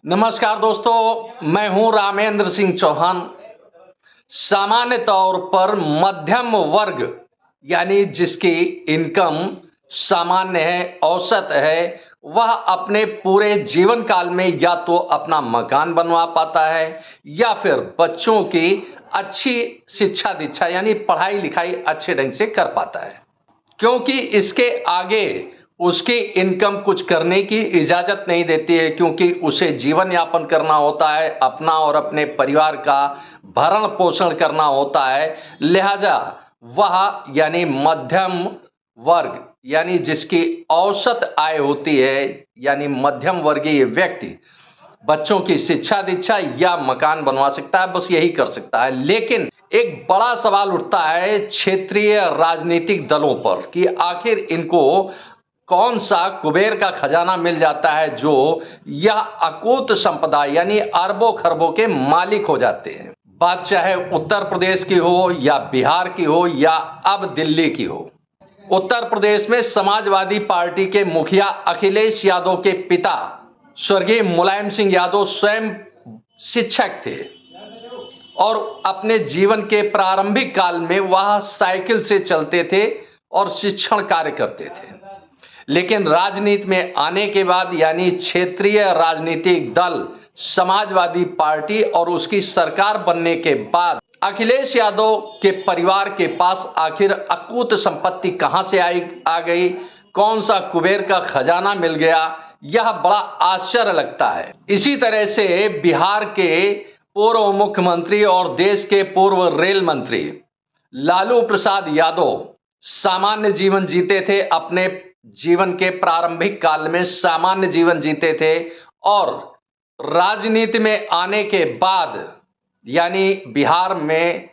नमस्कार दोस्तों, मैं हूं रामेंद्र सिंह चौहान। सामान्य तौर पर मध्यम वर्ग यानी जिसकी इनकम सामान्य है, औसत है, वह अपने पूरे जीवन काल में या तो अपना मकान बनवा पाता है या फिर बच्चों की अच्छी शिक्षा दीक्षा यानी पढ़ाई लिखाई अच्छे ढंग से कर पाता है, क्योंकि इसके आगे उसकी इनकम कुछ करने की इजाजत नहीं देती है, क्योंकि उसे जीवन यापन करना होता है, अपना और अपने परिवार का भरण पोषण करना होता है। लिहाजा वह यानी मध्यम वर्ग यानी जिसकी औसत आय होती है यानी मध्यम वर्गीय व्यक्ति बच्चों की शिक्षा दीक्षा या मकान बनवा सकता है, बस यही कर सकता है। लेकिन एक बड़ा सवाल उठता है क्षेत्रीय राजनीतिक दलों पर कि आखिर इनको कौन सा कुबेर का खजाना मिल जाता है जो यह अकूत संपदा यानी अरबों खरबों के मालिक हो जाते हैं। बात चाहे उत्तर प्रदेश की हो या बिहार की हो या अब दिल्ली की हो। उत्तर प्रदेश में समाजवादी पार्टी के मुखिया अखिलेश यादव के पिता स्वर्गीय मुलायम सिंह यादव स्वयं शिक्षक थे और अपने जीवन के प्रारंभिक काल में वह साइकिल से चलते थे और शिक्षण कार्य करते थे। लेकिन राजनीति में आने के बाद यानी क्षेत्रीय राजनीतिक दल समाजवादी पार्टी और उसकी सरकार बनने के बाद अखिलेश यादव के परिवार के पास आखिर अकूत संपत्ति कहां से आ गई, कौन सा कुबेर का खजाना मिल गया, यह बड़ा आश्चर्य लगता है। इसी तरह से बिहार के पूर्व मुख्यमंत्री और देश के पूर्व रेल मंत्री लालू प्रसाद यादव सामान्य जीवन जीते थे, अपने जीवन के प्रारंभिक काल में सामान्य जीवन जीते थे और राजनीति में आने के बाद यानी बिहार में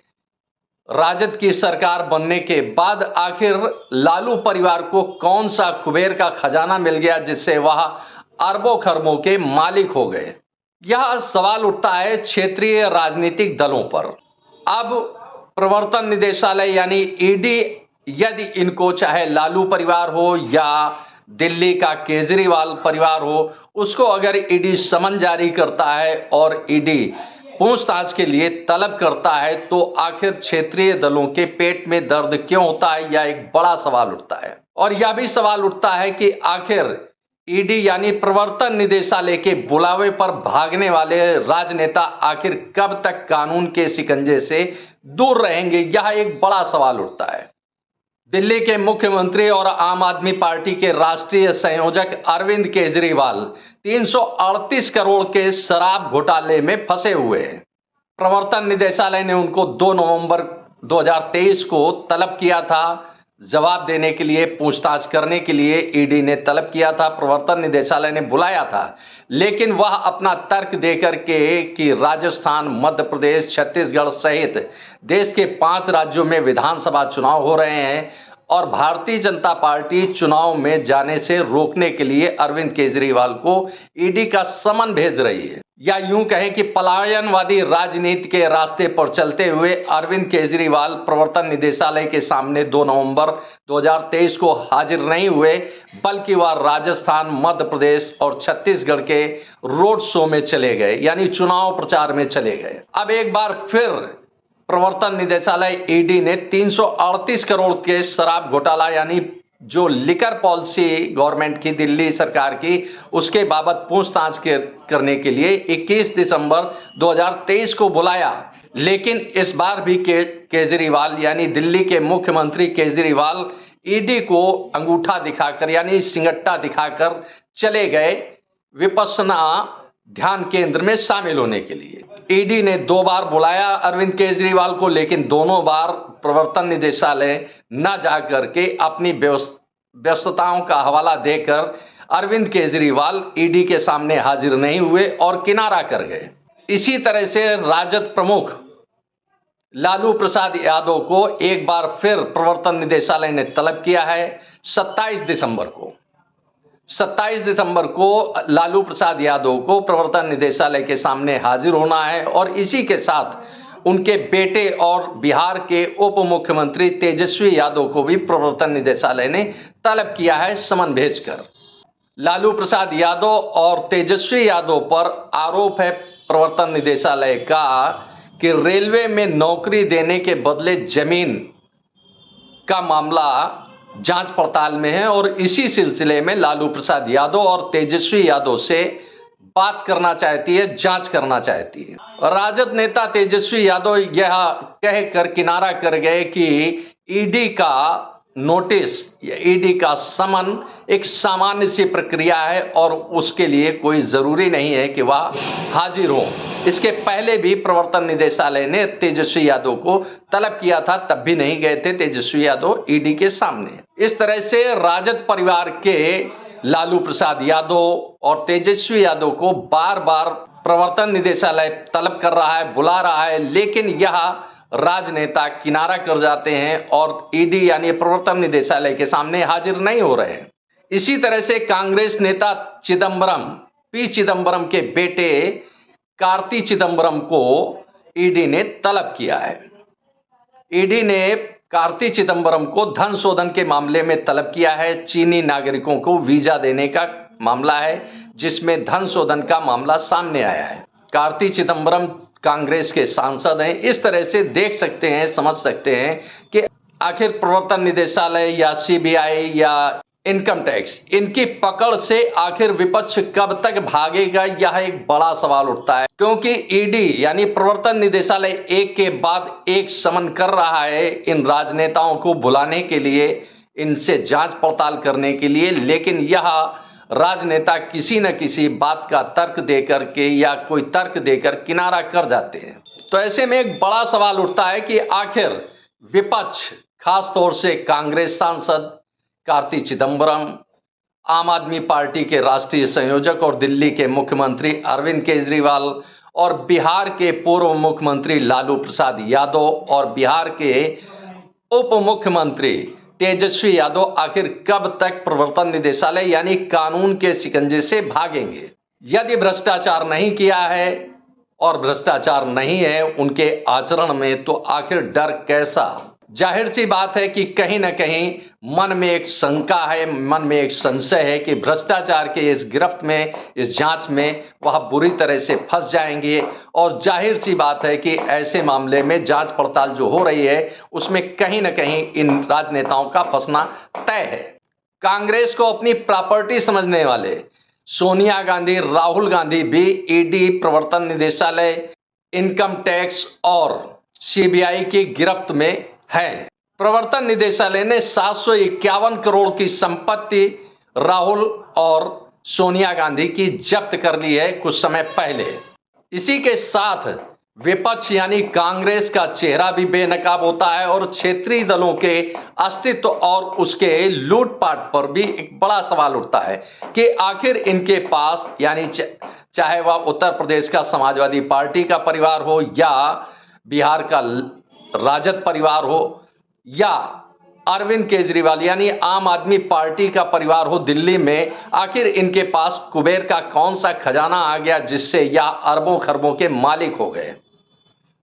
राजद की सरकार बनने के बाद आखिर लालू परिवार को कौन सा कुबेर का खजाना मिल गया जिससे वह अरबों खरबों के मालिक हो गए। यह सवाल उठता है क्षेत्रीय राजनीतिक दलों पर। अब प्रवर्तन निदेशालय यानी ईडी यदि इनको चाहे लालू परिवार हो या दिल्ली का केजरीवाल परिवार हो, उसको अगर ईडी समन जारी करता है और ईडी पूछताछ के लिए तलब करता है तो आखिर क्षेत्रीय दलों के पेट में दर्द क्यों होता है, यह एक बड़ा सवाल उठता है। और यह भी सवाल उठता है कि आखिर ईडी यानी प्रवर्तन निदेशालय के बुलावे पर भागने वाले राजनेता आखिर कब तक कानून के शिकंजे से दूर रहेंगे, यह एक बड़ा सवाल उठता है। दिल्ली के मुख्यमंत्री और आम आदमी पार्टी के राष्ट्रीय संयोजक अरविंद केजरीवाल 338 करोड़ के शराब घोटाले में फंसे हुए हैं। प्रवर्तन निदेशालय ने उनको 2 नवंबर 2023 को तलब किया था, जवाब देने के लिए, पूछताछ करने के लिए ईडी ने तलब किया था, प्रवर्तन निदेशालय ने बुलाया था। लेकिन वह अपना तर्क देकर के कि राजस्थान, मध्य प्रदेश, छत्तीसगढ़ सहित देश के 5 राज्यों में विधानसभा चुनाव हो रहे हैं और भारतीय जनता पार्टी चुनाव में जाने से रोकने के लिए अरविंद केजरीवाल को ईडी का समन भेज रही है, या यूं कहें कि पलायनवादी राजनीति के रास्ते पर चलते हुए अरविंद केजरीवाल प्रवर्तन निदेशालय के सामने 2 नवंबर 2023 को हाजिर नहीं हुए, बल्कि वह राजस्थान, मध्य प्रदेश और छत्तीसगढ़ के रोड शो में चले गए यानी चुनाव प्रचार में चले गए। अब एक बार फिर प्रवर्तन निदेशालय ईडी ने 338 करोड़ के शराब घोटाला यानी जो लिकर पॉलिसी गवर्नमेंट की, दिल्ली सरकार की, उसके बाबत पूछताछ करने के लिए 21 दिसंबर 2023 को बुलाया। लेकिन इस बार भी केजरीवाल यानी दिल्ली के मुख्यमंत्री केजरीवाल ईडी को अंगूठा दिखाकर यानी सिंगट्टा दिखाकर चले गए विपश्यना ध्यान केंद्र में शामिल होने के लिए। ईडी ने 2 बार बुलाया अरविंद केजरीवाल को, लेकिन दोनों बार प्रवर्तन निदेशालय न जाकर के अपनी व्यस्तताओं का हवाला देकर अरविंद केजरीवाल ईडी के सामने हाजिर नहीं हुए और किनारा कर गए। इसी तरह से राजद प्रमुख लालू प्रसाद यादव को एक बार फिर प्रवर्तन निदेशालय ने तलब किया है 27 दिसंबर को लालू प्रसाद यादव को प्रवर्तन निदेशालय के सामने हाजिर होना है और इसी के साथ उनके बेटे और बिहार के उप मुख्यमंत्री तेजस्वी यादव को भी प्रवर्तन निदेशालय ने तलब किया है समन भेजकर। लालू प्रसाद यादव और तेजस्वी यादव पर आरोप है प्रवर्तन निदेशालय का कि रेलवे में नौकरी देने के बदले जमीन का मामला जांच पड़ताल में है और इसी सिलसिले में लालू प्रसाद यादव और तेजस्वी यादव से बात करना चाहती है, जांच करना चाहती है। राजद नेता तेजस्वी यादव यह कहकर किनारा कर गए कि ईडी का नोटिस या ईडी का समन एक सामान्य सी प्रक्रिया है और उसके लिए कोई जरूरी नहीं है कि वह हाजिर हो। इसके पहले भी प्रवर्तन निदेशालय ने तेजस्वी यादव को तलब किया था, तब भी नहीं गए थे तेजस्वी यादव ईडी के सामने। इस तरह से राजद परिवार के लालू प्रसाद यादव और तेजस्वी यादव को बार बार प्रवर्तन निदेशालय तलब कर रहा है, बुला रहा है, लेकिन यह राजनेता किनारा कर जाते हैं और ईडी यानी प्रवर्तन निदेशालय के सामने हाजिर नहीं हो रहे हैं। इसी तरह से कांग्रेस नेता पी चिदम्बरम के बेटे कार्ति चिदम्बरम को ईडी ने तलब किया है। ईडी ने कार्ति चिदम्बरम को धन शोधन के मामले में तलब किया है। चीनी नागरिकों को वीजा देने का मामला है जिसमें धन शोधन का मामला सामने आया है। कार्ति चिदम्बरम कांग्रेस के सांसद हैं। इस तरह से देख सकते हैं, समझ सकते हैं कि आखिर प्रवर्तन निदेशालय या सीबीआई या इनकम टैक्स, इनकी पकड़ से आखिर विपक्ष कब तक भागेगा, यह एक बड़ा सवाल उठता है। क्योंकि ईडी यानी प्रवर्तन निदेशालय एक के बाद एक समन कर रहा है इन राजनेताओं को बुलाने के लिए, इनसे जांच पड़ताल करने के लिए, लेकिन यह राजनेता किसी न किसी बात का तर्क देकर के या कोई तर्क देकर किनारा कर जाते हैं। तो ऐसे में एक बड़ा सवाल उठता है कि आखिर विपक्ष, खास तौर से कांग्रेस सांसद कार्ति चिदम्बरम, आम आदमी पार्टी के राष्ट्रीय संयोजक और दिल्ली के मुख्यमंत्री अरविंद केजरीवाल और बिहार के पूर्व मुख्यमंत्री लालू प्रसाद यादव और बिहार के उप मुख्यमंत्री तेजस्वी यादव आखिर कब तक प्रवर्तन निदेशालय यानी कानून के शिकंजे से भागेंगे। यदि भ्रष्टाचार नहीं किया है और भ्रष्टाचार नहीं है उनके आचरण में, तो आखिर डर कैसा। जाहिर सी बात है कि कहीं ना कहीं मन में एक शंका है, मन में एक संशय है कि भ्रष्टाचार के इस गिरफ्त में, इस जांच में वह बुरी तरह से फंस जाएंगे। और जाहिर सी बात है कि ऐसे मामले में जांच पड़ताल जो हो रही है उसमें कहीं ना कहीं इन राजनेताओं का फंसना तय है। कांग्रेस को अपनी प्रॉपर्टी समझने वाले सोनिया गांधी, राहुल गांधी भी ईडी, प्रवर्तन निदेशालय, इनकम टैक्स और सीबीआई की गिरफ्त में है। प्रवर्तन निदेशालय ने 751 करोड़ की संपत्ति राहुल और सोनिया गांधी की जब्त कर ली है कुछ समय पहले। इसी के साथ विपक्ष यानी कांग्रेस का चेहरा भी बेनकाब होता है और क्षेत्रीय दलों के अस्तित्व और उसके लूटपाट पर भी एक बड़ा सवाल उठता है कि आखिर इनके पास यानी चाहे वह उत्तर प्रदेश का समाजवादी पार्टी का परिवार हो या बिहार का राजद परिवार हो या अरविंद केजरीवाल यानी आम आदमी पार्टी का परिवार हो दिल्ली में, आखिर इनके पास कुबेर का कौन सा खजाना आ गया जिससे यह अरबों खरबों के मालिक हो गए।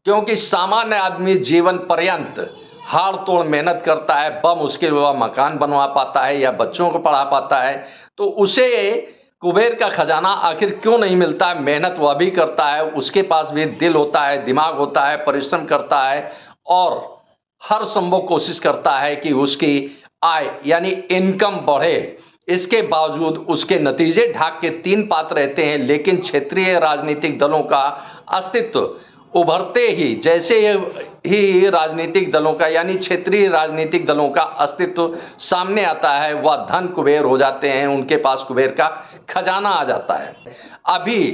क्योंकि सामान्य आदमी जीवन पर्यंत हाड़ तोड़ मेहनत करता है, बम उसके लिए वह मकान बनवा पाता है या बच्चों को पढ़ा पाता है, तो उसे कुबेर का खजाना आखिर क्यों नहीं मिलता है। मेहनत वह भी करता है, उसके पास भी दिल होता है, दिमाग होता है, परिश्रम करता है और हर संभव कोशिश करता है कि उसकी आय यानी इनकम बढ़े। इसके बावजूद उसके नतीजे ढाक के तीन पात रहते हैं। लेकिन क्षेत्रीय राजनीतिक दलों का अस्तित्व उभरते ही, जैसे ही राजनीतिक दलों का यानी क्षेत्रीय राजनीतिक दलों का अस्तित्व सामने आता है, वह धन कुबेर हो जाते हैं, उनके पास कुबेर का खजाना आ जाता है। अभी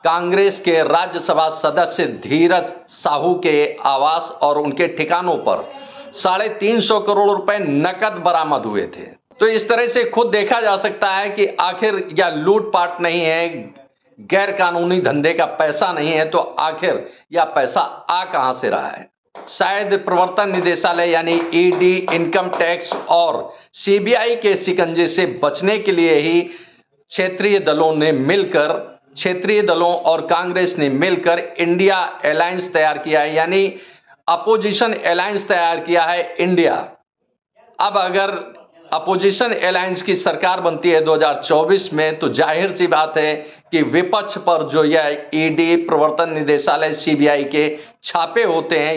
कांग्रेस के राज्यसभा सदस्य धीरज साहू के आवास और उनके ठिकानों पर 350 करोड़ रुपए नकद बरामद हुए थे। तो इस तरह से खुद देखा जा सकता है कि आखिर यह लूटपाट नहीं है, गैर कानूनी धंधे का पैसा नहीं है, तो आखिर यह पैसा आ कहां से रहा है। शायद प्रवर्तन निदेशालय यानी ईडी, इनकम टैक्स और सीबीआई के शिकंजे से बचने के लिए ही क्षेत्रीय दलों और कांग्रेस ने मिलकर इंडिया अलायंस तैयार किया है, यानी अपोजिशन अलायंस तैयार किया है इंडिया। अब अगर अपोजिशन अलायंस की सरकार बनती है 2024 में, तो जाहिर सी बात है कि विपक्ष पर जो यह ईडी, प्रवर्तन निदेशालय, सीबीआई के छापे होते हैं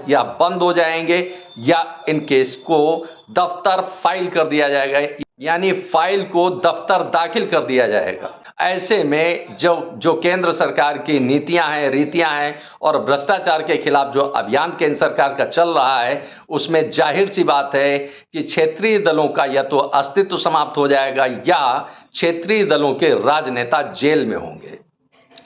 या बंद हो जाएंगे या इन केस को दफ्तर फाइल कर दिया जाएगा, यानी फाइल को दफ्तर दाखिल कर दिया जाएगा। ऐसे में जो केंद्र सरकार की नीतियां हैं, रीतियां हैं और भ्रष्टाचार के खिलाफ जो अभियान केंद्र सरकार का चल रहा है, उसमें जाहिर सी बात है कि क्षेत्रीय दलों का या तो अस्तित्व समाप्त हो जाएगा या क्षेत्रीय दलों के राजनेता जेल में होंगे।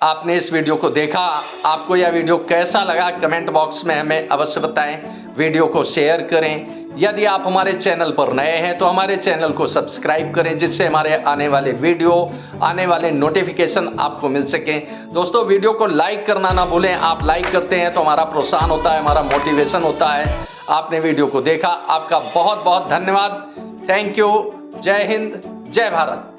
आपने इस वीडियो को देखा, आपको यह वीडियो कैसा लगा कमेंट बॉक्स में हमें अवश्य बताएं। वीडियो को शेयर करें। यदि आप हमारे चैनल पर नए हैं तो हमारे चैनल को सब्सक्राइब करें, जिससे हमारे आने वाले वीडियो, आने वाले नोटिफिकेशन आपको मिल सकें। दोस्तों, वीडियो को लाइक करना ना भूलें। आप लाइक करते हैं तो हमारा प्रोत्साहन होता है, हमारा मोटिवेशन होता है। आपने वीडियो को देखा, आपका बहुत बहुत धन्यवाद। Thank you. जय हिंद, जय भारत।